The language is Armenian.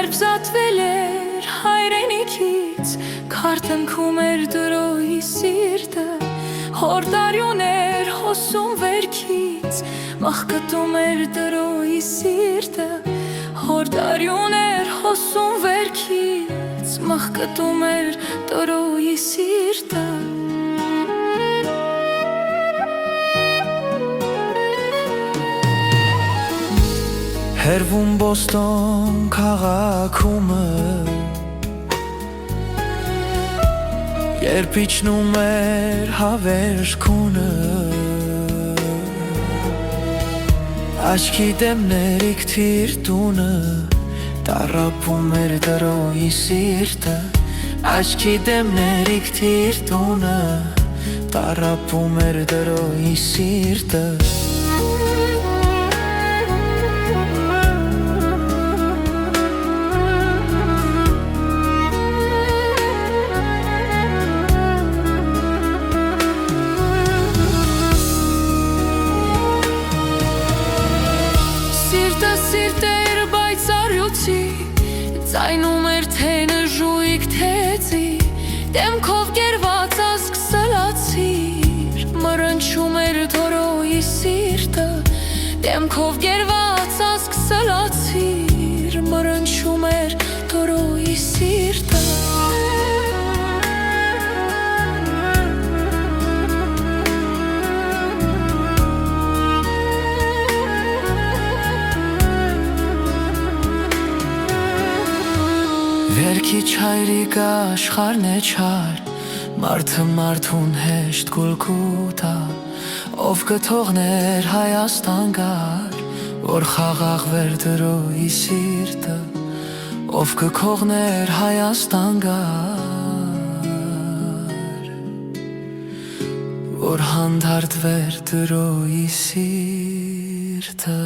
Երբ զատվել էր հայրենիքից, քարտնքում էր դրոյի սիրտը, հորդարյուն էր հոսում վերքից, մաղկտում էր դրոյի սիրտը, հորդարյուն էր հոսում վերքից, մաղկտում էր դրոյի սիրտը։ Հերվում Բոստոն քաղաքումը, երբ իջնում էր հավերժ քունը, աչքի դեմներիք թիր տունը, տառապում էր դրոյի սիրտը, աչքի դեմներիք թիր տունը, տառապում էր դրոյի սիրտը։ Սիրտ էր բայցարյուցի, ձայնում էր թե նժույգ թեծի, դեմքով գերված ազգ սլացիր, մռնչում էր դորոյի սիրտը, դեմքով գերված ազգ սլացիր, մռնչում էր դորոյի սիրտը։ Վերքի չայրիկ աշխարհն է չար, մարդը մարդուն հեշտ գուլգուտա, ով կթողներ Հայաստան գար, որ խաղաղվեր դրոյի սիրտը, ով կքողներ Հայաստան գար, որ հանդարտվեր դրոյի սիրտը։